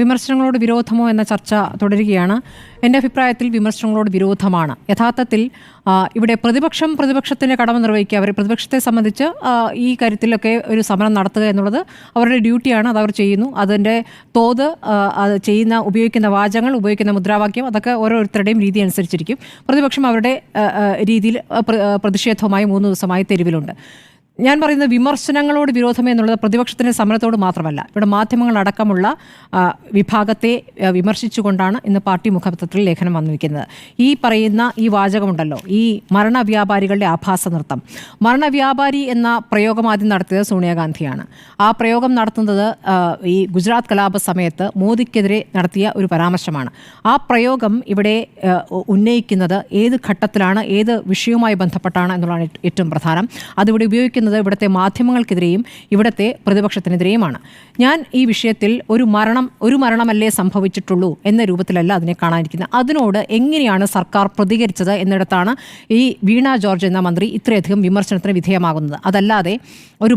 വിമർശനങ്ങളോട് വിരോധമോ എന്ന ചർച്ച തുടരുകയാണ്. എൻ്റെ അഭിപ്രായത്തിൽ വിമർശനങ്ങളോട് വിരോധമാണ്. യഥാർത്ഥത്തിൽ ഇവിടെ പ്രതിപക്ഷത്തിൻ്റെ കടമ നിർവഹിക്കുക. അവർ പ്രതിപക്ഷത്തെ സംബന്ധിച്ച് ഈ കാര്യത്തിലൊക്കെ ഒരു സമരം നടത്തുക എന്നുള്ളത് അവരുടെ ഡ്യൂട്ടിയാണ്. അതവർ ചെയ്യുന്നു. അതിൻ്റെ തോത്, അത് ഉപയോഗിക്കുന്ന വാചകങ്ങൾ, ഉപയോഗിക്കുന്ന മുദ്രാവാക്യം, അതൊക്കെ ഓരോരുത്തരുടെയും രീതി അനുസരിച്ചിരിക്കും. പ്രതിപക്ഷം അവരുടെ രീതിയിൽ പ്രതിഷേധവുമായി 3 ദിവസമായി തെരുവിലുണ്ട്. ഞാൻ പറയുന്നത് വിമർശനങ്ങളോട് വിരോധമേ എന്നുള്ളത് പ്രതിപക്ഷത്തിൻ്റെ സമരത്തോട് മാത്രമല്ല. ഇവിടെ മാധ്യമങ്ങളടക്കമുള്ള വിഭാഗത്തെ വിമർശിച്ചുകൊണ്ടാണ് ഇന്ന് പാർട്ടി മുഖപത്രത്തിൽ ലേഖനം വന്നിരിക്കുന്നത്. ഈ പറയുന്ന ഈ വാചകമുണ്ടല്ലോ, ഈ മരണവ്യാപാരികളുടെ ആഭാസ നൃത്തം. മരണവ്യാപാരി എന്ന പ്രയോഗം ആദ്യം നടത്തിയത് സോണിയാഗാന്ധിയാണ്. ആ പ്രയോഗം നടത്തുന്നത് ഈ ഗുജറാത്ത് കലാപ സമയത്ത് മോദിക്കെതിരെ നടത്തിയ ഒരു പരാമർശമാണ്. ആ പ്രയോഗം ഇവിടെ ഉന്നയിക്കുന്നത് ഏത് ഘട്ടത്തിലാണ്, ഏത് വിഷയവുമായി ബന്ധപ്പെട്ടാണ് എന്നുള്ളതാണ് ഏറ്റവും പ്രധാനം. അതിവിടെ ഉപയോഗിക്കുന്നത് ഇവിടുത്തെ മാധ്യമങ്ങൾക്കെതിരെയും ഇവിടുത്തെ പ്രതിപക്ഷത്തിനെതിരെയുമാണ്. ഞാൻ ഈ വിഷയത്തിൽ ഒരു മരണമല്ലേ സംഭവിച്ചിട്ടുള്ളൂ എന്ന രൂപത്തിലല്ല അതിനെ കാണാനിരിക്കുന്നത്. അതിനോട് എങ്ങനെയാണ് സർക്കാർ പ്രതികരിച്ചത് എന്നിടത്താണ് ഈ വീണ ജോർജ് എന്ന മന്ത്രി ഇത്രയധികം വിമർശനത്തിന് വിധേയമാകുന്നത്. അതല്ലാതെ ഒരു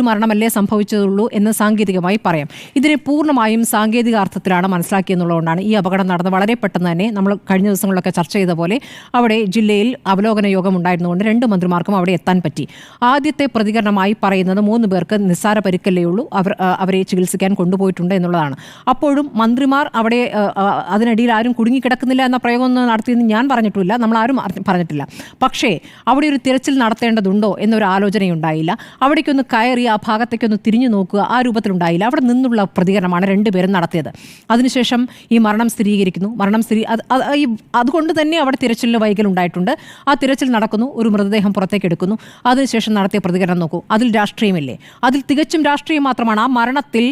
മരണമല്ലേ സംഭവിച്ചതുള്ളൂ എന്ന് സാങ്കേതികമായി പറയാം. ഇതിനെ പൂർണ്ണമായും സാങ്കേതിക അർത്ഥത്തിലാണ് മനസ്സിലാക്കിയെന്നുള്ളതുകൊണ്ടാണ് ഈ അപകടം നടന്നത്. വളരെ പെട്ടെന്ന് തന്നെ നമ്മൾ കഴിഞ്ഞ ദിവസങ്ങളിലൊക്കെ ചർച്ച ചെയ്ത പോലെ അവിടെ ജില്ലയിൽ അവലോകന യോഗം ഉണ്ടായിരുന്നുകൊണ്ട് 2 മന്ത്രിമാർക്കും അവിടെ എത്താൻ പറ്റി. ആദ്യത്തെ പ്രതികരണമായി പറയുന്നത് 3 പേർക്ക് നിസ്സാര പരിക്കല്ലേ ഉള്ളൂ, അവരെ ചികിത്സിക്കാൻ കൊണ്ടുപോയിട്ടുണ്ട് എന്നുള്ളതാണ്. അപ്പോഴും മന്ത്രിമാർ അവിടെ അതിനിടയിൽ ആരും കുടുങ്ങിക്കിടക്കുന്നില്ല എന്ന പ്രയോഗം നടത്തിയെന്ന് ഞാൻ പറഞ്ഞിട്ടില്ല, നമ്മളാരും പറഞ്ഞിട്ടില്ല. പക്ഷേ അവിടെ ഒരു തിരച്ചിൽ നടത്തേണ്ടതുണ്ടോ എന്നൊരു ആലോചനയുണ്ടായില്ല. അവിടേക്കൊന്ന് കയറി ആ ഭാഗത്തേക്കൊന്ന് തിരിഞ്ഞു നോക്കുക, ആ രൂപത്തിലുണ്ടായില്ല. അവിടെ നിന്നുള്ള പ്രതികരണമാണ് 2 പേരും നടത്തിയത്. അതിനുശേഷം ഈ മരണം സ്ഥിരീകരിക്കുന്നു. അതുകൊണ്ട് തന്നെ അവിടെ തിരച്ചിലിന് വൈകലുണ്ടായിട്ടുണ്ട്. ആ തിരച്ചിൽ നടക്കുന്നു, ഒരു മൃതദേഹം പുറത്തേക്ക് എടുക്കുന്നു. അതിനുശേഷം നടത്തിയ പ്രതികരണം നോക്കൂ. അതിൽ രാഷ്ട്രീയമില്ലേ? അതിൽ തികച്ചും രാഷ്ട്രീയം മാത്രമാണ്. ആ മരണത്തിൽ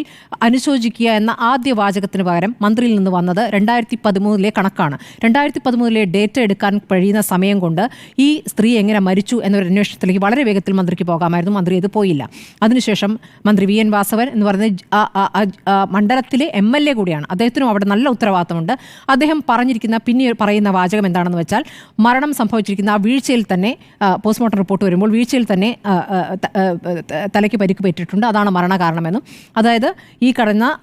അനുശോചിക്കുക എന്ന ആദ്യ വാചകത്തിന് പകരം മന്ത്രിയിൽ നിന്ന് വന്നത് 2013 കണക്കാണ്. 2013 ഡേറ്റ എടുക്കാൻ കഴിയുന്ന സമയം കൊണ്ട് ഈ സ്ത്രീ എങ്ങനെ മരിച്ചു എന്നൊരു അന്വേഷണത്തിലേക്ക് വളരെ വേഗത്തിൽ മന്ത്രിക്ക് പോകാമായിരുന്നു. മന്ത്രി ഇത് പോയില്ല. അതിനുശേഷം മന്ത്രി വി എൻ വാസവൻ എന്ന് പറയുന്നത് മണ്ഡലത്തിലെ MLA കൂടിയാണ്. അദ്ദേഹത്തിനും അവിടെ നല്ല ഉത്തരവാദിത്തമുണ്ട്. അദ്ദേഹം പറയുന്ന വാചകം എന്താണെന്ന് വെച്ചാൽ, മരണം സംഭവിച്ചിരിക്കുന്ന ആ വീഴ്ചയിൽ തന്നെ, പോസ്റ്റ്മോർട്ടം റിപ്പോർട്ട് വരുമ്പോൾ വീഴ്ചയിൽ തന്നെ തലയ്ക്ക് പരിക്ക് പറ്റിയിട്ടുണ്ട്, അതാണ് മരണകാരണമെന്നും, അതായത്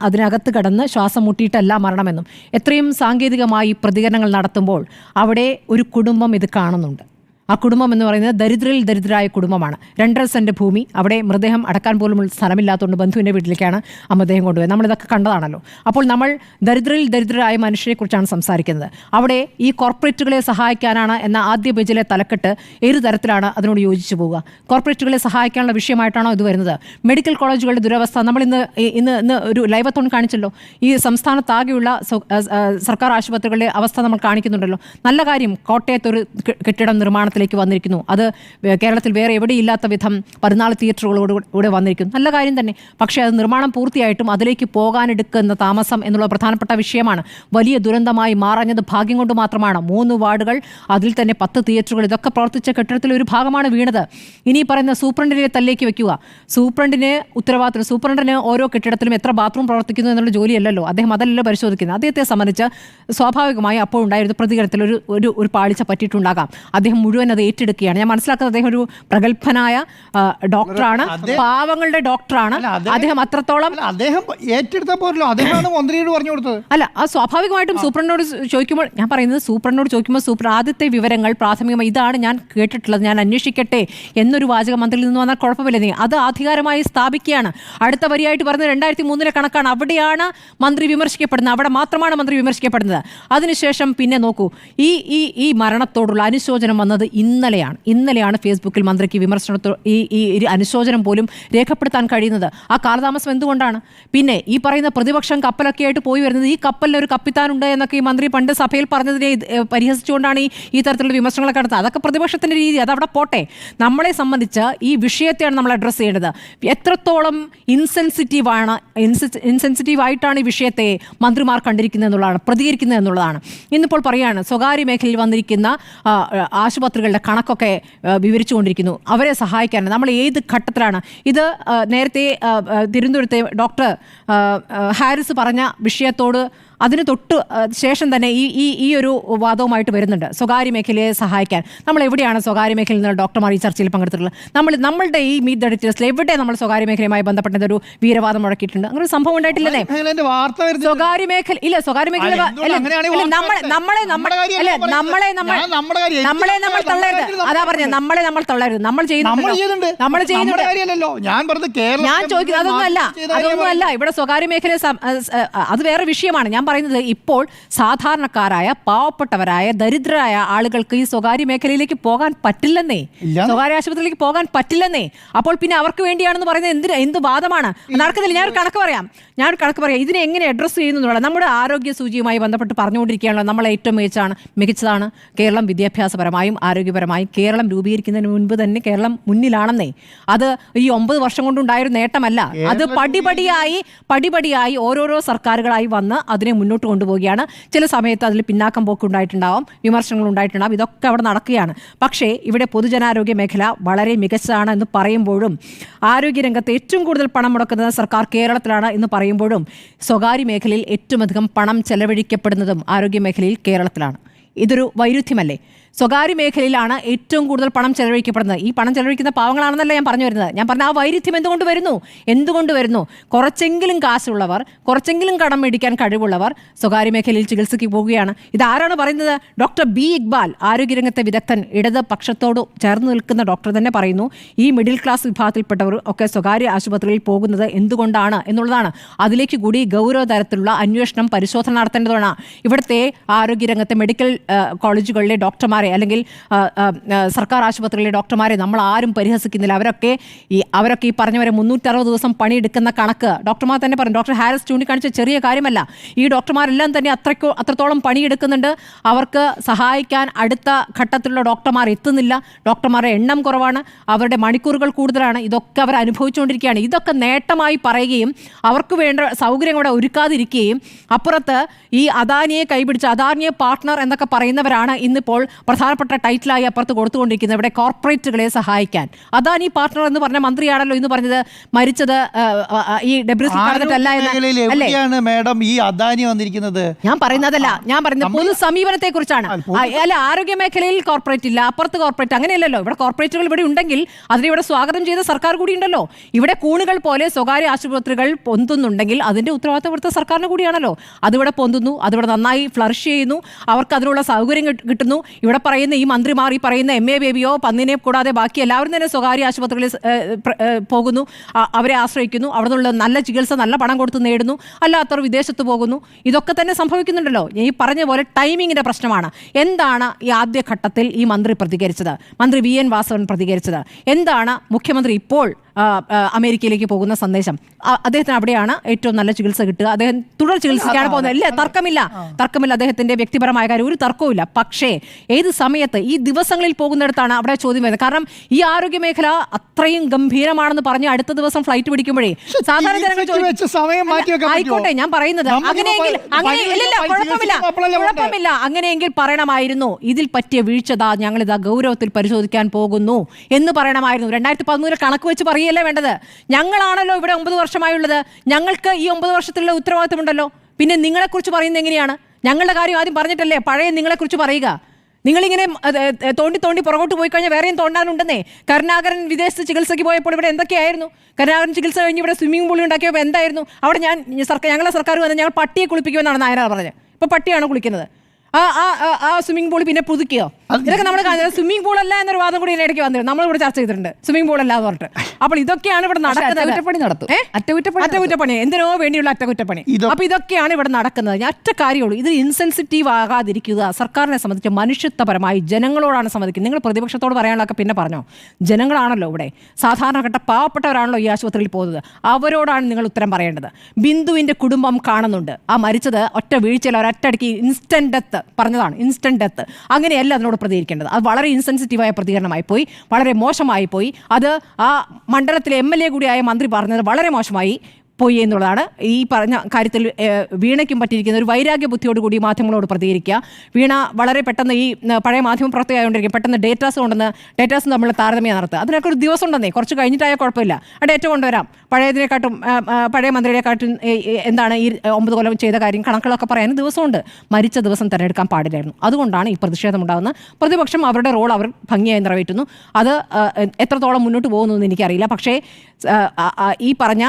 അതിനകത്ത് കടന്ന് ശ്വാസം മുട്ടിയിട്ടല്ല മരണമെന്നും. എത്രയും സാങ്കേതികമായി പ്രതികരണങ്ങൾ നടത്തുമ്പോൾ അവിടെ ഒരു കുടുംബം ഇത് കാണുന്നുണ്ട്. ആ കുടുംബം എന്ന് പറയുന്നത് ദരിദ്രരായ കുടുംബമാണ്. 2.5 സെന്റ് ഭൂമി, അവിടെ മൃതദേഹം അടക്കാൻ പോലും സ്ഥലമില്ലാത്തതുകൊണ്ട് ബന്ധുവിൻ്റെ വീട്ടിലേക്കാണ് ആ മൃതദേഹം കൊണ്ടുപോയത്. നമ്മളിതൊക്കെ കണ്ടതാണല്ലോ. അപ്പോൾ നമ്മൾ ദരിദ്രരായ മനുഷ്യരെക്കുറിച്ചാണ് സംസാരിക്കുന്നത്. അവിടെ ഈ കോർപ്പറേറ്റുകളെ സഹായിക്കാനാണ് എന്ന ആദ്യ പേജിലെ തലക്കെട്ട് ഏത് തരത്തിലാണ് അതിനോട് യോജിച്ചു പോവുക? കോർപ്പറേറ്റുകളെ സഹായിക്കാനുള്ള വിഷയമായിട്ടാണോ ഇത് വരുന്നത്? മെഡിക്കൽ കോളേജുകളുടെ ദുരവസ്ഥ നമ്മൾ ഇന്ന് ഒരു ലൈവത്തോൺ കാണിച്ചല്ലോ. ഈ സംസ്ഥാനത്താകെയുള്ള സർക്കാർ ആശുപത്രികളുടെ അവസ്ഥ നമ്മൾ കാണിക്കുന്നുണ്ടല്ലോ. നല്ല കാര്യം, കോട്ടയത്ത് ഒരു കെട്ടിടം നിർമ്മാണത്തിലേക്ക് വന്നിരിക്കുന്നു. അത് കേരളത്തിൽ വേറെ എവിടെയില്ലാത്ത വിധം 14 തിയേറ്ററുകളോടുകൂടെ വന്നിരിക്കുന്നു. നല്ല കാര്യം തന്നെ. പക്ഷേ അത് നിർമ്മാണം പൂർത്തിയായിട്ടും അതിലേക്ക് പോകാനെടുക്കുന്ന താമസം എന്നുള്ള പ്രധാനപ്പെട്ട വിഷയമാണ്. വലിയ ദുരന്തമായി മാറഞ്ഞത് ഭാഗ്യം കൊണ്ട് മാത്രമാണ്. 3 വാർഡുകൾ, അതിൽ തന്നെ 10 തിയേറ്ററുകൾ, ഇതൊക്കെ പ്രവർത്തിച്ച കെട്ടിടത്തിലെ ഒരു ഭാഗമാണ് വീണത്. ഇനി പറയുന്ന സൂപ്രണ്ടിനെ തല്ലേക്ക് വെക്കുക. സൂപ്രണ്ടിന് ഓരോ കെട്ടിടത്തിലും എത്ര ബാത്റൂം പ്രവർത്തിക്കുന്നു എന്നുള്ള ജോലിയല്ലല്ലോ. അദ്ദേഹം അതല്ലല്ലോ പരിശോധിക്കുന്നത്. അദ്ദേഹത്തെ സംബന്ധിച്ച് സ്വാഭാവികമായി അപ്പോൾ ഉണ്ടായിരുന്ന പ്രതികരണത്തിൽ ഒരു പാളിച്ച പറ്റിയിട്ടുണ്ടാകാം. അദ്ദേഹം മുഴുവൻ അത് ഏറ്റെടുക്കുകയാണ്. ഞാൻ മനസ്സിലാക്കുന്നത് അദ്ദേഹം ഒരു പ്രഗത്ഭനായ ഡോക്ടറാണ്, പാവങ്ങളുടെ ഡോക്ടറാണ്. അദ്ദേഹം അത്രത്തോളം അദ്ദേഹം ഏറ്റെടുത്താൽ പോരല്ലോ, അദ്ദേഹമാണ് മന്ത്രിയോട് പറഞ്ഞു കൊടുത്തത്. അല്ല, ആ സ്വാഭാവികമായിട്ടും സൂപ്രണ്ടിനോട് ചോദിക്കുമ്പോൾ, ഞാൻ പറയുന്നത് സൂപ്രണ്ടിനോട് ചോദിക്കുമ്പോൾ ആദ്യത്തെ വിവരങ്ങൾ പ്രാഥമികമായി ഇതാണ് ഞാൻ കേട്ടിട്ടുള്ളത്, ഞാൻ അന്വേഷിക്കട്ടെ എന്നൊരു വാചകം മന്ത്രിയിൽ നിന്ന് വന്നാൽ കുഴപ്പമില്ല. നീ അത് ആധികാരമായി സ്ഥാപിക്കുകയാണ്. അടുത്ത വരിയായിട്ട് പറഞ്ഞത് 2003 കണക്കാണ്. അവിടെയാണ് മന്ത്രി വിമർശിക്കപ്പെടുന്നത്. അവിടെ മാത്രമാണ് മന്ത്രി വിമർശിക്കപ്പെടുന്നത്. അതിനുശേഷം പിന്നെ നോക്കൂ, ഈ മരണത്തോടുള്ള അനുശോചനം വന്നത് ഇന്നലെയാണ് ഫേസ്ബുക്കിൽ മന്ത്രിക്ക് ഈ അനുശോചനം പോലും രേഖപ്പെടുത്താൻ കഴിയുന്നത്. ആ കാലതാമസം എന്തുകൊണ്ടാണ്? പിന്നെ ഈ പറയുന്ന പ്രതിപക്ഷം കപ്പലൊക്കെ ആയിട്ട് പോയി വരുന്നത്, ഈ കപ്പലിൽ ഒരു കപ്പിത്താനുണ്ട് എന്നൊക്കെ ഈ മന്ത്രി പണ്ട് സഭയിൽ പറഞ്ഞതിനെ പരിഹസിച്ചുകൊണ്ടാണ് ഈ തരത്തിലുള്ള വിമർശനങ്ങളൊക്കെ നടത്തുന്നത്. അതൊക്കെ പ്രതിപക്ഷത്തിൻ്റെ രീതി, അതവിടെ പോട്ടെ. നമ്മളെ സംബന്ധിച്ച് ഈ വിഷയത്തെയാണ് നമ്മൾ അഡ്രസ്സ് ചെയ്യേണ്ടത്. എത്രത്തോളം ഇൻസെൻസിറ്റീവായിട്ടാണ് ഈ വിഷയത്തെ മന്ത്രിമാർ കണ്ടിരിക്കുന്നത് എന്നുള്ളതാണ്, പ്രതികരിക്കുന്നത് എന്നുള്ളതാണ്. ഇന്നിപ്പോൾ പറയുകയാണ്, സ്വകാര്യ മേഖലയിൽ വന്നിരിക്കുന്ന ആശുപത്രികളുടെ കണക്കൊക്കെ വിവരിച്ചുകൊണ്ടിരിക്കുന്നു. അവരെ സഹായിക്കാനാണ് നമ്മൾ ഏത് ഘട്ടത്തിലാണ്. ഇത് നേരത്തെ തിരുവനന്തപുരത്തെ ഡോക്ടർ ഹാരിസ് പറഞ്ഞ വിഷയത്തോട് അതിന് തൊട്ട് ശേഷം തന്നെ ഈ ഒരു വാദവുമായിട്ട് വരുന്നുണ്ട് സ്വകാര്യ മേഖലയെ സഹായിക്കാൻ. നമ്മൾ എവിടെയാണ് സ്വകാര്യ മേഖലയിൽ നിന്ന് ഡോക്ടർമാർ ഈ ചർച്ചയിൽ പങ്കെടുത്തിട്ടുള്ളത്? നമ്മളുടെ ഈ മീറ്റ് ദ ഡീറ്റെയിൽസിൽ എവിടെ നമ്മൾ സ്വകാര്യ മേഖലയുമായി ബന്ധപ്പെട്ട ഒരു വീരവാദം മുഴക്കിയിട്ടുണ്ട്? അങ്ങനെ ഒരു സംഭവം ഉണ്ടായിട്ടില്ലേ? സ്വകാര്യ മേഖല ഇല്ല, സ്വകാര്യ മേഖല നമ്മളെ നമ്മൾ തള്ളരുത്. അതാ പറഞ്ഞത്, നമ്മളെ നമ്മൾ തള്ളരുത്. നമ്മൾ ചെയ്യുന്നുണ്ട്. ഞാൻ ചോദിക്കുന്നത് അതൊന്നുമല്ല. ഇവിടെ സ്വകാര്യ മേഖല അത് വേറെ വിഷയമാണ്. ഞാൻ പറയുന്നത് ഇപ്പോൾ സാധാരണക്കാരായ പാവപ്പെട്ടവരായ ദരിദ്രരായ ആളുകൾക്ക് ഈ സ്വകാര്യ മേഖലയിലേക്ക് പോകാൻ പറ്റില്ലെന്നേ, സ്വകാര്യ ആശുപത്രിയിലേക്ക് പോകാൻ പറ്റില്ലെന്നേ. അപ്പോൾ പിന്നെ അവർക്ക് വേണ്ടിയാണെന്ന് പറയുന്നത് എന്ത് വാദമാണ്? നടക്കുന്നില്ല. ഞാൻ ഒരു കണക്ക് പറയാം ഇതിനെ എങ്ങനെ അഡ്രസ്സ് ചെയ്യുന്നു. നമ്മുടെ ആരോഗ്യ സൂചിയുമായി ബന്ധപ്പെട്ട് പറഞ്ഞുകൊണ്ടിരിക്കുകയാണല്ലോ നമ്മൾ ഏറ്റവും മികച്ചതാണ് കേരളം. വിദ്യാഭ്യാസപരമായും ആരോഗ്യപരമായും കേരളം രൂപീകരിക്കുന്നതിന് മുൻപ് തന്നെ കേരളം മുന്നിലാണെന്നേ. അത് ഈ 9 വർഷം കൊണ്ടുണ്ടായൊരു നേട്ടമല്ല. അത് പടിപടിയായി ഓരോരോ സർക്കാരുകളായി വന്ന് അതിനെ മുന്നോട്ട് കൊണ്ടുപോവുകയാണ്. ചില സമയത്ത് അതിൽ പിന്നാക്കം പോക്കുണ്ടായിട്ടുണ്ടാവും, വിമർശനങ്ങൾ ഉണ്ടായിട്ടുണ്ടാവും. ഇതൊക്കെ അവിടെ നടക്കുകയാണ്. പക്ഷേ ഇവിടെ പൊതുജനാരോഗ്യ മേഖല വളരെ മികച്ചതാണ് എന്ന് പറയുമ്പോഴും, ആരോഗ്യരംഗത്ത് ഏറ്റവും കൂടുതൽ പണം മുടക്കുന്നത് സർക്കാർ കേരളത്തിലാണ് എന്ന് പറയുമ്പോഴും, സ്വകാര്യ മേഖലയിൽ ഏറ്റവും അധികം പണം ചെലവഴിക്കപ്പെടുന്നതും ആരോഗ്യ മേഖലയിൽ കേരളത്തിലാണ്. ഇതൊരു വൈരുദ്ധ്യമല്ലേ? സ്വകാര്യ മേഖലയിലാണ് ഏറ്റവും കൂടുതൽ പണം ചെലവഴിക്കപ്പെടുന്നത്. ഈ പണം ചെലവഴിക്കുന്ന പാവങ്ങളാണെന്നല്ല ഞാൻ പറഞ്ഞു വരുന്നത്. ഞാൻ പറഞ്ഞ ആ വൈരുദ്ധ്യം എന്തുകൊണ്ട് വരുന്നു? കുറച്ചെങ്കിലും കാശുള്ളവർ, കുറച്ചെങ്കിലും കടം മേടിക്കാൻ കഴിവുള്ളവർ സ്വകാര്യ മേഖലയിൽ ചികിത്സയ്ക്ക് പോവുകയാണ്. ഇതാരാണ് പറയുന്നത്? ഡോക്ടർ ബി ഇക്ബാൽ, ആരോഗ്യരംഗത്തെ വിദഗ്ധൻ, ഇടത് പക്ഷത്തോട് ചേർന്ന് നിൽക്കുന്ന ഡോക്ടർ തന്നെ പറയുന്നു, ഈ മിഡിൽ ക്ലാസ് വിഭാഗത്തിൽപ്പെട്ടവർ ഒക്കെ സ്വകാര്യ ആശുപത്രിയിൽ പോകുന്നത് എന്തുകൊണ്ടാണ് എന്നുള്ളതാണ്. അതിലേക്ക് കൂടി ഗൗരവതരത്തിലുള്ള അന്വേഷണം, പരിശോധന നടത്തേണ്ടതാണ്. ഇവിടുത്തെ ആരോഗ്യരംഗത്തെ മെഡിക്കൽ കോളേജുകളിലെ ഡോക്ടർമാരെ അല്ലെങ്കിൽ സർക്കാർ ആശുപത്രിയിലെ ഡോക്ടർമാരെ നമ്മൾ ആരും പരിഹസിക്കുന്നില്ല. അവരൊക്കെ ഈ പറഞ്ഞവരെ 360 ദിവസം പണിയെടുക്കുന്ന കണക്ക് ഡോക്ടർമാർ തന്നെ പറയും. ഡോക്ടർ ഹാരിസ് ചൂണ്ടിക്കാണിച്ച ചെറിയ കാര്യമല്ല. ഈ ഡോക്ടർമാരെല്ലാം തന്നെ അത്രത്തോളം പണിയെടുക്കുന്നുണ്ട്. അവർക്ക് സഹായിക്കാൻ അടുത്ത ഘട്ടത്തിലുള്ള ഡോക്ടർമാർ എത്തുന്നില്ല. ഡോക്ടർമാരുടെ എണ്ണം കുറവാണ്, അവരുടെ മണിക്കൂറുകൾ കൂടുതലാണ്. ഇതൊക്കെ അവർ അനുഭവിച്ചുകൊണ്ടിരിക്കുകയാണ്. ഇതൊക്കെ നേട്ടമായി പറയുകയും അവർക്ക് വേണ്ട സൗകര്യം കൂടെ ഒരുക്കാതിരിക്കുകയും അപ്പുറത്ത് ഈ അദാനിയെ കൈപിടിച്ച് അദാനിയെ പാർട്ട്ണർ എന്നൊക്കെ പറയുന്നവരാണ് ഇന്നിപ്പോൾ പ്രധാനപ്പെട്ട ടൈറ്റിലായി അപ്പുറത്ത് കൊടുത്തുകൊണ്ടിരിക്കുന്നത് ഇവിടെ കോർപ്പറേറ്റുകളെ സഹായിക്കാൻ. അദാനി പാർട്ട്ണർ എന്ന് പറഞ്ഞ മന്ത്രിയാണല്ലോ ഇന്ന് പറഞ്ഞത് മരിച്ചത് ഈ ഡെബ്രിസി കാരണത്തല്ല എന്ന്. മാഡം ഈ അദാനി വന്നിരിക്കുന്നത് ഞാൻ പറയുന്നത് പൊതു സമീപനത്തെ കുറിച്ചാണ്. അല്ല, ആരോഗ്യ മേഖലയിൽ കോർപ്പറേറ്റ് ഇല്ല, അപ്പുറത്ത് കോർപ്പറേറ്റ്, അങ്ങനെയല്ലല്ലോ. ഇവിടെ കോർപ്പറേറ്റുകൾ ഇവിടെ ഉണ്ടെങ്കിൽ അതിനിവിടെ സ്വാഗതം ചെയ്ത സർക്കാർ കൂടി ഉണ്ടല്ലോ. ഇവിടെ കൂണുകൾ പോലെ സ്വകാര്യ ആശുപത്രികൾ പൊന്തുന്നുണ്ടെങ്കിൽ അതിന്റെ ഉത്തരവാദിത്തം ഇവിടുത്തെ സർക്കാരിന് കൂടിയാണല്ലോ. അതിവിടെ പൊന്തുന്നു, അതിവിടെ നന്നായി ഫ്ലറിഷ് ചെയ്യുന്നു, അവർക്ക് അതിനുള്ള സൗകര്യം കിട്ടുന്നു. ഇവിടെ പറയുന്ന ഈ മന്ത്രിമാർ, ഈ പറയുന്ന MA ബേബിയോ പന്നിനെ കൂടാതെ ബാക്കി എല്ലാവരും തന്നെ സ്വകാര്യ ആശുപത്രികളിൽ പോകുന്നു, അവരെ ആശ്രയിക്കുന്നു, അവിടെ നിന്നുള്ള നല്ല ചികിത്സ നല്ല പണം കൊടുത്ത് നേടുന്നു. അല്ലാത്തവർ വിദേശത്ത് പോകുന്നു. ഇതൊക്കെ തന്നെ സംഭവിക്കുന്നുണ്ടല്ലോ. ഈ പറഞ്ഞ പോലെ ടൈമിങ്ങിന്റെ പ്രശ്നമാണ്. എന്താണ് ഈ ആദ്യഘട്ടത്തിൽ ഈ മന്ത്രി പ്രതികരിച്ചത്? മന്ത്രി VN വാസവൻ പ്രതികരിച്ചത് എന്താണ്? മുഖ്യമന്ത്രി ഇപ്പോൾ അമേരിക്കയിലേക്ക് പോകുന്ന സന്ദേശം, അദ്ദേഹത്തിന് അവിടെയാണ് ഏറ്റവും നല്ല ചികിത്സ കിട്ടുക, അദ്ദേഹം തുടർ ചികിത്സയ്ക്കാണ് പോകുന്നത്. ഇല്ല, തർക്കമില്ല. അദ്ദേഹത്തിന്റെ വ്യക്തിപരമായ കാര്യം ഒരു തർക്കവുമില്ല. പക്ഷേ ഏത് സമയത്ത് ഈ ദിവസങ്ങളിൽ പോകുന്നിടത്താണ് അവിടെ ചോദ്യം വരുന്നത്. കാരണം ഈ ആരോഗ്യ മേഖല അത്രയും ഗംഭീരമാണെന്ന് പറഞ്ഞ് അടുത്ത ദിവസം ഫ്ലൈറ്റ് പിടിക്കുമ്പോഴേ സാധാരണ ജനങ്ങൾ ആയിക്കോട്ടെ, ഞാൻ പറയുന്നത് കുഴപ്പമില്ല, അങ്ങനെയെങ്കിൽ പറയണമായിരുന്നു ഇതിൽ പറ്റിയ വീഴ്ചതാ ഞങ്ങളിതാ ഗൗരവത്തിൽ പരിശോധിക്കാൻ പോകുന്നു എന്ന് പറയണമായിരുന്നു. 2013 കണക്ക് വെച്ച് പറയല്ലേ വേണ്ടത്. ഞങ്ങളാണല്ലോ ഇവിടെ 9 വർഷമായുള്ളത്, ഞങ്ങൾക്ക് ഈ 9 വർഷത്തിലുള്ള ഉത്തരവാദിത്തമുണ്ടല്ലോ. പിന്നെ നിങ്ങളെക്കുറിച്ച് പറയുന്നത് എങ്ങനെയാണ്? ഞങ്ങളുടെ കാര്യം ആദ്യം പറഞ്ഞിട്ടല്ലേ പഴയ നിങ്ങളെക്കുറിച്ച് പറയുക. നിങ്ങളിങ്ങനെ തോണ്ടി പുറകോട്ട് പോയി കഴിഞ്ഞാൽ വേറെയും തോണ്ടാനുണ്ടെന്നേ. കരുണാകരൻ വിദേശത്ത് ചികിത്സയ്ക്ക് പോയപ്പോൾ ഇവിടെ എന്തൊക്കെയായിരുന്നു? കരുണാകരൻ ചികിത്സ കഴിഞ്ഞ് ഇവിടെ സ്വിമ്മിംഗ് പൂൾ ഉണ്ടാക്കിയപ്പോൾ എന്തായിരുന്നു? അവിടെ ഞങ്ങളെ സർക്കാർ വന്ന് ഞങ്ങൾ പട്ടിയെ കുളിപ്പിക്കുമെന്നാണ് നായനാർ പറഞ്ഞത്. ഇപ്പോൾ പട്ടിയാണ് കുളിക്കുന്നത്. ആ സ്വിമ്മിംഗ് പൂൾ പിന്നെ പുതുക്കിയോ? ഇതൊക്കെ നമ്മൾ സ്വിമ്മിംഗ് പൂൾ അല്ല എന്നൊരു വാദം കൂടി ഇടയ്ക്ക് വന്നിരുന്നു. നമ്മളിവിടെ ചർച്ച ചെയ്തിട്ടുണ്ട്, സ്വിമ്മിംഗ് പൂൾ അല്ല എന്ന് പറഞ്ഞിട്ട്. അപ്പോൾ ഇതൊക്കെയാണ് ഇവിടെ നടക്കുന്നത്. അറ്റകുറ്റപ്പണി, എന്തിനോ വേണ്ടിയുള്ള അറ്റകുറ്റപ്പണി. അപ്പൊ ഇതൊക്കെയാണ് ഇവിടെ നടക്കുന്നത്. ഞാൻ ഒറ്റ കാര്യമുള്ളൂ, ഇത് ഇൻസെൻസിറ്റീവ് ആകാതിരിക്കുക. സർക്കാരിനെ സംബന്ധിച്ച് മനുഷ്യത്വപരമായി ജനങ്ങളോടാണ് സംബന്ധിക്കുന്നത്. നിങ്ങൾ പ്രതിപക്ഷത്തോട് പറയാനുള്ളതൊക്കെ പിന്നെ പറഞ്ഞോ. ജനങ്ങളാണല്ലോ ഇവിടെ, സാധാരണപ്പെട്ട പാവപ്പെട്ടവരാണല്ലോ ഈ ആശുപത്രിയിൽ പോകുന്നത്. അവരോടാണ് നിങ്ങൾ ഉത്തരം പറയേണ്ടത്. ബിന്ദുവിന്റെ കുടുംബം കാണുന്നുണ്ട്. ആ മരിച്ചത് ഒറ്റ വീഴ്ചയിൽ ഒരൊറ്റയടിക്ക് ഇൻസ്റ്റന്റ് ഡെത്ത് പറഞ്ഞതാണ്. ഇൻസ്റ്റന്റ് ഡെത്ത് അങ്ങനെയല്ല അതിനോട് പ്രതികരിക്കേണ്ടത്. അത് വളരെ ഇൻസെൻസിറ്റീവായ പ്രതികരണമായി പോയി, വളരെ മോശമായി പോയി. അത് ആ മണ്ഡലത്തിലെ MLA കൂടിയായ മന്ത്രി പറഞ്ഞത് വളരെ മോശമായി. പോയി എന്നുള്ളതാണ്. ഈ പറഞ്ഞ കാര്യത്തിൽ വീണയ്ക്കും പറ്റിയിരിക്കുന്ന ഒരു വൈരാഗ്യ ബുദ്ധിയോടുകൂടി മാധ്യമങ്ങളോട് പ്രതികരിക്കുക. വീണ വളരെ പെട്ടെന്ന് ഈ പഴയ മാധ്യമ പ്രവർത്തകയായതുകൊണ്ടിരിക്കും പെട്ടെന്ന് ഡേറ്റാസ് നമ്മൾ താരതമ്യം നടത്തുക. അതിനൊക്കെ ഒരു ദിവസം ഉണ്ടെന്നേ, കുറച്ച് കഴിഞ്ഞിട്ടായാൽ കുഴപ്പമില്ല, ആ ഡേറ്റ കൊണ്ടുവരാം. പഴയ മന്ത്രിയെക്കാട്ടും എന്താണ് ഈ 9 കൊല്ലം ചെയ്ത കാര്യം കണക്കുകളൊക്കെ പറയാൻ ദിവസമുണ്ട്. മരിച്ച ദിവസം തിരഞ്ഞെടുക്കാൻ പാടില്ലായിരുന്നു. അതുകൊണ്ടാണ് ഈ പ്രതിഷേധം ഉണ്ടാകുന്നത്. പ്രതിപക്ഷം അവരുടെ റോൾ അവർ ഭംഗിയായി നിറവേറ്റുന്നു. അത് എത്രത്തോളം മുന്നോട്ട് പോകുന്നു എനിക്കറിയില്ല. പക്ഷേ ഈ പറഞ്ഞ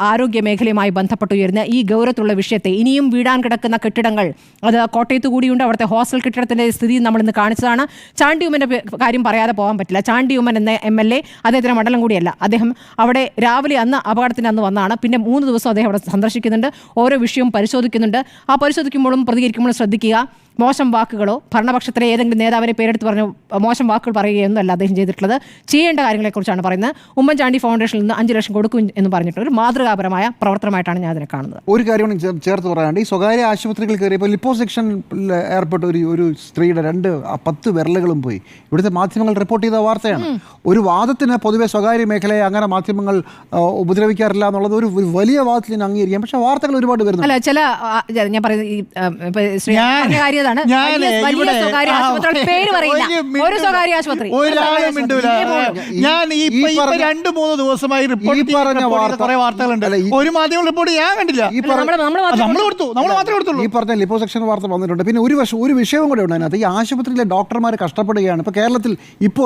ആരോഗ്യ മേഖലയുമായി ബന്ധപ്പെട്ട് ഉയരുന്ന ഈ ഗൗരവത്തിലുള്ള വിഷയത്തെ, ഇനിയും വീടാൻ കിടക്കുന്ന കെട്ടിടങ്ങൾ, അത് കോട്ടയത്ത് കൂടിയുണ്ട്. അവിടുത്തെ ഹോസ്റ്റൽ കെട്ടിടത്തിൻ്റെ സ്ഥിതി നമ്മളിന്ന് കാണിച്ചതാണ്. ചാണ്ടി ഉമ്മൻ്റെ കാര്യം പറയാതെ പോകാൻ പറ്റില്ല. ചാണ്ടി ഉമ്മൻ എന്ന MLA, അദ്ദേഹത്തിൻ്റെ മണ്ഡലം കൂടിയല്ല, അദ്ദേഹം അവിടെ രാവിലെ അപകടത്തിന് അന്ന് വന്നതാണ്. പിന്നെ 3 ദിവസം അദ്ദേഹം അവിടെ സന്ദർശിക്കുന്നുണ്ട്, ഓരോ വിഷയവും പരിശോധിക്കുന്നുണ്ട്. ആ പരിശോധിക്കുമ്പോഴും പ്രതികരിക്കുമ്പോഴും ശ്രദ്ധിക്കുക, മോശം വാക്കുകളോ ഭരണപക്ഷത്തിലെ ഏതെങ്കിലും നേതാവിനെ പേരെടുത്ത് പറഞ്ഞ് മോശം വാക്കുകൾ പറയുകയൊന്നുമല്ല അദ്ദേഹം ചെയ്തിട്ടുള്ളത്. ചെയ്യേണ്ട കാര്യങ്ങളെക്കുറിച്ചാണ് പറയുന്നത്. ഉമ്മൻചാണ്ടി ഫൗണ്ടേഷനിൽ നിന്ന് 5 ലക്ഷം കൊടുക്കും എന്ന് പറഞ്ഞിട്ടുള്ള ഒരു മാതൃകാപരമായ പ്രവർത്തനമായിട്ടാണ് ഞാൻ അതിനെ കാണുന്നത്. ഒരു കാര്യം ചേർത്ത് പറയാണ്ട്, ഈ സ്വകാര്യ ആശുപത്രികൾ കയറിയപ്പോൾ ലിപ്പോസെക്ഷനിൽ ഏർപ്പെട്ട ഒരു സ്ത്രീയുടെ 10 വിരലുകളും പോയി. ഇവിടുത്തെ മാധ്യമങ്ങൾ റിപ്പോർട്ട് ചെയ്ത വാർത്തയാണ്. ഒരു വാദത്തിന് പൊതുവെ സ്വകാര്യ മേഖലയെ അങ്ങനെ മാധ്യമങ്ങൾ ഉപദ്രവിക്കാറില്ല എന്നുള്ളത് ഒരു വലിയ വാദത്തിൽ ഞാൻ അംഗീകരിക്കാം. പക്ഷേ വാർത്തകൾ ഒരുപാട് വരുന്നു. അല്ല, ഞാൻ പറയുന്നത് ഞാൻ 2-3 ദിവസമായി കുറെ വാർത്തകളുണ്ട്. ഒരു മാധ്യമം റിപ്പോർട്ട് ചെയ്യാൻ കണ്ടില്ല. ഈ പറഞ്ഞ ലിപ്പോസെക്ഷൻ വാർത്ത വന്നിട്ടുണ്ട്. പിന്നെ ഒരു വിഷയവും കൂടെ ഉണ്ട് അതിനകത്ത്. ഈ ആശുപത്രിയിലെ ഡോക്ടർമാർ കഷ്ടപ്പെടുകയാണ്. ഇപ്പോൾ കേരളത്തിൽ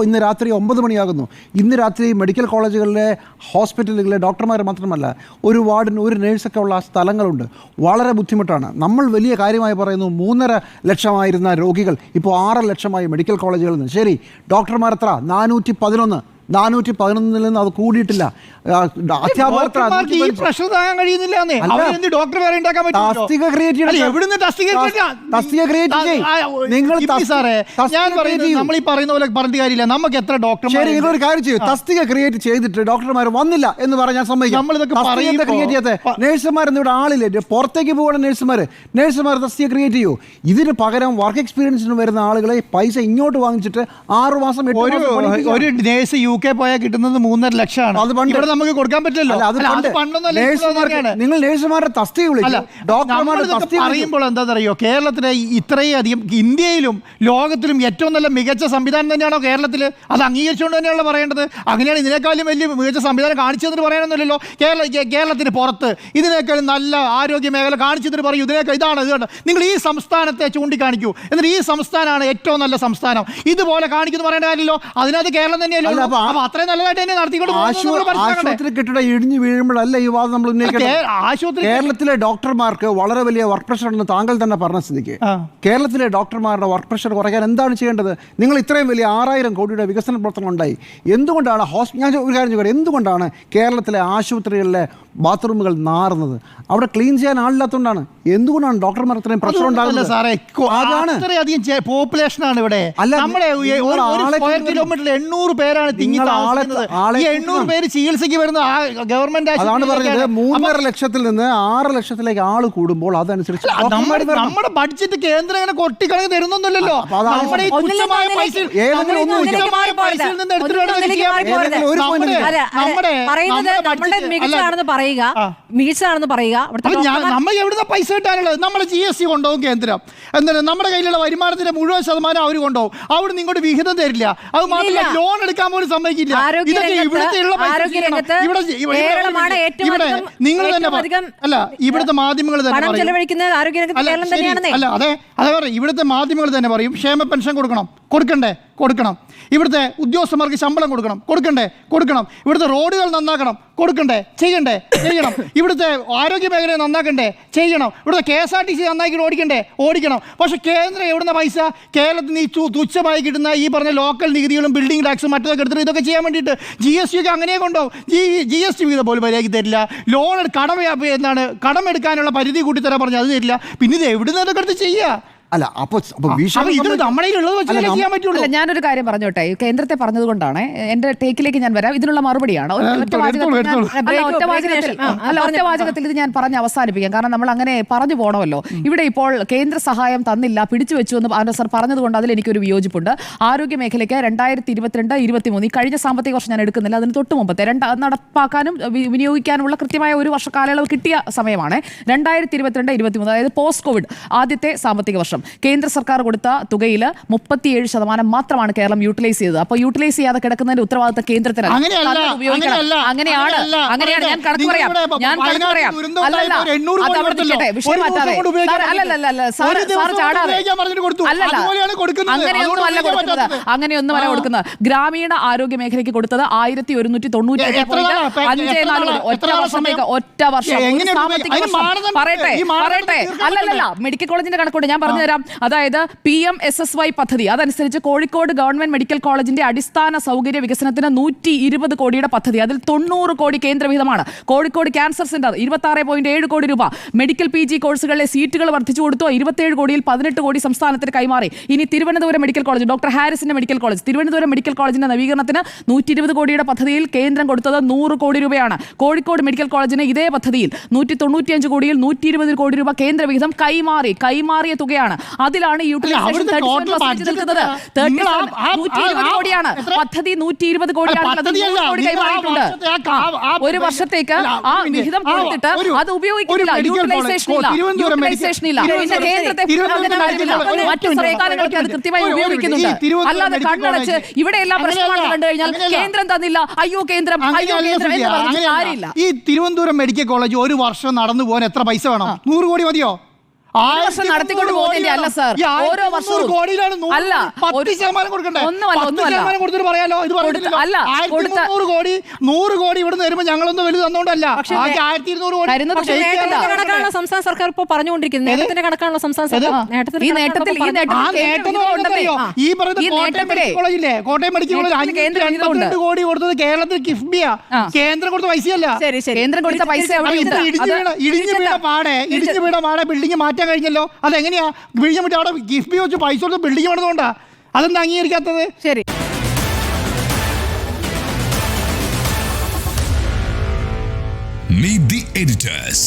ഇന്ന് രാത്രി 9 മണിയാകുന്നു. ഇന്ന് രാത്രി മെഡിക്കൽ കോളേജുകളിലെ ഹോസ്പിറ്റലുകളിലെ ഡോക്ടർമാർ മാത്രമല്ല, ഒരു വാർഡിന് ഒരു നേഴ്സൊക്കെ ഉള്ള സ്ഥലങ്ങളുണ്ട്. വളരെ ബുദ്ധിമുട്ടാണ്. നമ്മൾ വലിയ കാര്യമായി പറയുന്നു 3.5 ലക്ഷമായിരുന്ന രോഗികൾ ഇപ്പോൾ 6 ലക്ഷമായി മെഡിക്കൽ കോളേജുകളിൽ നിന്ന്. ശരി, ഡോക്ടർമാർ എത്ര? 411 നിന്ന് അത് കൂടിയിട്ടില്ല. നമുക്ക് എത്ര ഡോക്ടർ ഒരു കാര്യം ചെയ്യും, തസ്തിക ക്രിയേറ്റ് ചെയ്തിട്ട് ഡോക്ടർമാർ വന്നില്ല എന്ന് പറഞ്ഞാൽ സമ്മതിക്കാം. നേഴ്സുമാരൊന്നും ഇവിടെ ആളില്ല. പുറത്തേക്ക് പോകുന്ന നേഴ്സുമാർ തസ്തിക ക്രിയേറ്റ് ചെയ്യൂ. ഇതിന് പകരം വർക്ക് എക്സ്പീരിയൻസിന് വരുന്ന ആളുകളെ പൈസ ഇങ്ങോട്ട് വാങ്ങിച്ചിട്ട് 6 മാസം ഒരു നേഴ്സ് UK പോയാൽ കിട്ടുന്നത് 3.5 ലക്ഷമാണ്. അത് നമുക്ക് കൊടുക്കാൻ പറ്റില്ലല്ലോ. നിങ്ങൾ നേഴ്സുമാരുടെ തസ്തിക പറയുമ്പോൾ എന്താ അറിയോ, കേരളത്തിലെ ഇത്രയധികം ഇന്ത്യയിലും ലോകത്തിലും ഏറ്റവും നല്ല മികച്ച സംവിധാനം തന്നെയാണോ കേരളത്തിൽ? അത് അംഗീകരിച്ചുകൊണ്ട് തന്നെയാണല്ലോ പറയേണ്ടത്. അങ്ങനെയാണ് ഇതിനേക്കാളും വലിയ മികച്ച സംവിധാനം കാണിച്ചതെന്ന് പറയാനൊന്നുമില്ലല്ലോ. കേരളത്തിന് പുറത്ത് ഇതിനേക്കാളും നല്ല ആരോഗ്യ മേഖല കാണിച്ചതിന് പറയൂ, ഇതാണ് നിങ്ങൾ ഈ സംസ്ഥാനത്തെ ചൂണ്ടിക്കാണിക്കൂ. എന്നിട്ട് ഈ സംസ്ഥാനമാണ് ഏറ്റവും നല്ല സംസ്ഥാനം ഇതുപോലെ കാണിക്കുന്നു പറയേണ്ട കാര്യമല്ലോ. അതിനകത്ത് കേരളം തന്നെയല്ലോ. അപ്പൊ അത്രയും നല്ലതായിട്ട് തന്നെ നടത്തിക്കൊണ്ട് ആശുപത്രി കെട്ടിടം ഇടിഞ്ഞു വീഴുമ്പോഴല്ല ഈ വാദം നമ്മൾ ഉന്നയിക്കുന്നത്. കേരളത്തിലെ ഡോക്ടർമാർക്ക് വളരെ വലിയ വർക്ക് പ്രഷർ ഉണ്ടെന്ന് താങ്കൾ തന്നെ പറഞ്ഞ സ്ഥിതിക്ക് കേരളത്തിലെ ഡോക്ടർമാരുടെ വർക്ക് പ്രഷർ കുറയ്ക്കാൻ എന്താണ് ചെയ്യേണ്ടത്? നിങ്ങൾ ഇത്രയും വലിയ 6000 കോടിയുടെ വികസന പ്രവർത്തനം ഉണ്ടായി. എന്തുകൊണ്ടാണ് ഞാൻ ഒരു കാര്യം ചോദിക്കട്ടെ, എന്തുകൊണ്ടാണ് കേരളത്തിലെ ആശുപത്രികളിലെ ബാത്റൂമുകൾ നാറുന്നത്? അവിടെ ക്ലീൻ ചെയ്യാൻ ആളില്ലാത്തതുകൊണ്ടാണ്. എന്തുകൊണ്ടാണ് ഡോക്ടർമാർ ഇത്രയും പ്രഷർ ഉണ്ടാകുന്നത്? പോപ്പുലേഷനാണ് ഇവിടെ. നമ്മുടെ കിലോമീറ്ററിൽ 800 പേരാണ് തിങ്ങി താമസിക്കുന്നത്. 800 പേര് ചികിത്സയ്ക്ക് വരുന്ന ഗവൺമെന്റ് അതാണ് പറഞ്ഞത്. 3.5 ലക്ഷത്തിൽ നിന്ന് 6 ലക്ഷത്തിലേക്ക് ആള് കൂടുമ്പോൾ അതനുസരിച്ച് നമ്മുടെ ബഡ്ജറ്റ് കേന്ദ്രം ഇങ്ങനെ കൊട്ടിക്കണക്ക് തരുന്നൊന്നുമില്ലല്ലോ. മികച്ചതാണെന്ന് പറയുക. നമ്മൾ എവിടുന്ന പൈസ കിട്ടാനുള്ളത്? നമ്മുടെ GST കൊണ്ടുപോകും കേന്ദ്രം. എന്താണ് നമ്മുടെ കയ്യിലുള്ള വരുമാനത്തിന്റെ മുഴുവൻ ശതമാനം അവർ കൊണ്ടുപോകും. അവിടെ നിങ്ങോട്ട് വിഹിതം തരില്ല. അത് മാത്രമല്ല, ലോൺ എടുക്കാൻ പോലും സമ്മതിക്കില്ല. നിങ്ങൾ തന്നെ അല്ല, ഇവിടുത്തെ മാധ്യമങ്ങൾ തന്നെ ഇവിടുത്തെ മാധ്യമങ്ങൾ തന്നെ പറയും ക്ഷേമ പെൻഷൻ കൊടുക്കണം. ഇവിടുത്തെ ഉദ്യോഗസ്ഥന്മാർക്ക് ശമ്പളം കൊടുക്കണം. ഇവിടുത്തെ റോഡുകൾ നന്നാക്കണം, ചെയ്യണം. ഇവിടുത്തെ ആരോഗ്യ മേഖലയെ നന്നാക്കണ്ടേ, ചെയ്യണം. ഇവിടുത്തെ KSRTC നന്നാക്കി ഓടിക്കണം. പക്ഷെ കേന്ദ്രം എവിടുന്ന പൈസ? കേരളത്തിൽ നിന്ന് ഈ തുച്ഛമായി കിട്ടുന്ന ഈ പറഞ്ഞ ലോക്കൽ നികുതികളും ബിൽഡിംഗ് ടാക്സും മറ്റൊക്കെ എടുത്തിട്ട് ഇതൊക്കെ ചെയ്യാൻ വേണ്ടിയിട്ട് GST ഒക്കെ അങ്ങനെ കൊണ്ടുപോകും. GST വിഹിതം പോലും മര്യാദയ്ക്ക് തരില്ല. കടമെടുക്കാനുള്ള പരിധി കൂട്ടി തരാൻ പറഞ്ഞാൽ അത് തരില്ല. പിന്നെ ഇത് എവിടുന്ന് ഇതൊക്കെ എടുത്ത് ചെയ്യുക? അല്ല അപ്പൊ ഇത് നമ്മുടെ ഉള്ളത് വെച്ചല്ലേ ചെയ്യാൻ പറ്റുള്ളൂ. അല്ല, ഞാനൊരു കാര്യം പറഞ്ഞോട്ടെ, കേന്ദ്രത്തെ പറഞ്ഞതുകൊണ്ടാണ് എന്റെ ടേക്കിലേക്ക് ഞാൻ വരാം. ഇതിനുള്ള മറുപടിയാണ് ഒറ്റ വാചകത്തിൽ ഇത് ഞാൻ പറഞ്ഞ് അവസാനിപ്പിക്കാം. കാരണം നമ്മൾ അങ്ങനെ പറഞ്ഞു പോകണമല്ലോ. ഇവിടെ ഇപ്പോൾ കേന്ദ്ര സഹായം തന്നില്ല, പിടിച്ചു വെച്ചു എന്ന് ആൻഡ്രൂ സർ പറഞ്ഞതുകൊണ്ട് അതിൽ എനിക്കൊരു വിയോജിപ്പുണ്ട്. ആരോഗ്യ മേഖലയ്ക്ക് 2022-23 ഈ കഴിഞ്ഞ സാമ്പത്തിക വർഷം ഞാൻ എടുക്കുന്നില്ല, അതിന് തൊട്ട് മുമ്പത്തെ നടപ്പാക്കാനും വിനിയോഗിക്കാനുള്ള കൃത്യമായ ഒരു വർഷ കാലയളവ് കിട്ടിയ സമയമാണ് 2022-23, അതായത് പോസ്റ്റ് കോവിഡ് ആദ്യത്തെ സാമ്പത്തിക വർഷം. കേന്ദ്ര സർക്കാർ കൊടുത്ത തുകയിൽ 37% മാത്രമാണ് കേരളം യൂട്ടിലൈസ് ചെയ്തത്. അപ്പോൾ യൂട്ടിലൈസ് ചെയ്യാതെ കിടക്കുന്നതിന്റെ ഉത്തരവാദിത്തം കേന്ദ്രത്തിനാണ്. അങ്ങനെയാണ് ഞാൻ കണക്ക് പറയാം. അല്ലല്ല, അത് അവിടെ നിൽക്കട്ടെ, വിഷയം മാറ്റാതെ. അങ്ങനെയൊന്നുമല്ല കൊടുക്കുന്നത്. ഗ്രാമീണ ആരോഗ്യ മേഖലയ്ക്ക് കൊടുത്തത് 1198.54 ഒറ്റ വർഷം പറയട്ടെ. അല്ലല്ല, മെഡിക്കൽ കോളേജിന്റെ കണക്കുണ്ട്, ഞാൻ പറഞ്ഞുതരാം. അതായത് PMSSY പദ്ധതി അതനുസരിച്ച് കോഴിക്കോട് ഗവൺമെന്റ് മെഡിക്കൽ കോളേജിന്റെ അടിസ്ഥാന സൗകര്യ വികസനത്തിന് 120 കോടിയുടെ പദ്ധതി, അതിൽ 90 കോടി കേന്ദ്രവിഹിതമാണ്. കോഴിക്കോട് ക്യാൻസർ സെന്റർ 26.7 കോടി രൂപ. മെഡിക്കൽ PG കോഴ്സുകളിലെ സീറ്റുകൾ വർദ്ധിച്ചു കൊടുത്തു. 27 കോടിയിൽ 18 കോടി സംസ്ഥാനത്തിന് കൈമാറി. ഇനി തിരുവനന്തപുരം മെഡിക്കൽ കോളേജ്, ഡോക്ടർ ഹാരിസിന്റെ മെഡിക്കൽ കോളേജ്, തിരുവനന്തപുരം മെഡിക്കൽ കോളേജിന്റെ നവീകരണത്തിന് 120 കോടിയുടെ പദ്ധതിയിൽ കേന്ദ്രം കൊടുത്തത് 100 കോടി രൂപയാണ്. കോഴിക്കോട് മെഡിക്കൽ കോളേജിന് ഇതേ പദ്ധതിയിൽ 195 കോടിയിൽ 120 കോടി രൂപ കേന്ദ്രവിഹിതം കൈമാറിയ തുകയാണ്. അതിലാണ് യൂട്ടിലൈസേഷൻ 120 കോടിയാണ്. പദ്ധതി 120 കോടിയാണ്. കൈമാറിയിട്ടുണ്ട്. ഒരു വർഷത്തേക്ക് ആ വിഹിതം കൊടുത്തിട്ട് അത് ഉപയോഗിക്കുന്നില്ല. യൂട്ടിലൈസേഷൻ ഇല്ല. പിന്നെ കേന്ദ്രത്തെ മറ്റു സംസ്ഥാനങ്ങൾക്ക് അത് കൃത്യമായി ഉപയോഗിക്കുന്നുണ്ട്. അല്ലാതെ കണ്ണടച്ച് ഇവിടെ എല്ലാ പ്രശ്നങ്ങളും കണ്ടു കഴിഞ്ഞാൽ കേന്ദ്രം തന്നില്ല, അയ്യോ കേന്ദ്രം എന്ന് പറഞ്ഞിട്ട് കാര്യമില്ല. ഈ തിരുവനന്തപുരം മെഡിക്കൽ കോളേജ് ഒരു വർഷം നടന്നു പോകാൻ എത്ര പൈസ വേണം? 100 കോടി മതിയോ? നടത്തിക്കൊണ്ട് പോകുന്നതിന്റെ അല്ല സർ, ഓരോ വർഷവും അല്ല, 10% കൊടുക്കണ്ടേ? 10% കൊടുത്തിട്ട് പറയാലോ ഇത് അല്ല, 100 കോടി ഇവിടുന്ന് വരുമ്പോൾ ഞങ്ങളൊന്നും വലുത് തന്നോണ്ടല്ല. 1200 കോടി കണക്കാണല്ലോ സംസ്ഥാന സർക്കാർ ഇപ്പോൾ പറഞ്ഞുകൊണ്ടിരിക്കുന്നത്. നേട്ടത്തിന്റെ കണക്കാണല്ലോ സംസ്ഥാന സർക്കാർ. ഈ കോളേജില്ലേ, കോട്ടയം മെഡിക്കൽ കോളേജ് 552 കോടി കൊടുത്തത് കേരളത്തിൽ കിഫ്ബിയാ, കേന്ദ്രം കൊടുത്ത പൈസയല്ല. കേന്ദ്രം കൊടുത്ത പൈസ ഇടിഞ്ഞു വീണ പാടെ ബിൽഡിംഗ് മാറ്റാൻ കഴിഞ്ഞല്ലോ. അതെങ്ങനെയാ വിഴിഞ്ഞ വിട്ട് അവിടെ കിഫ്ബി വെച്ച് പൈസ കൊടുത്ത് ബിൽഡിംഗ് പണിതുകൊണ്ടാ? അതെന്താ അംഗീകരിക്കാത്തത്? ശരി, Meet the editors.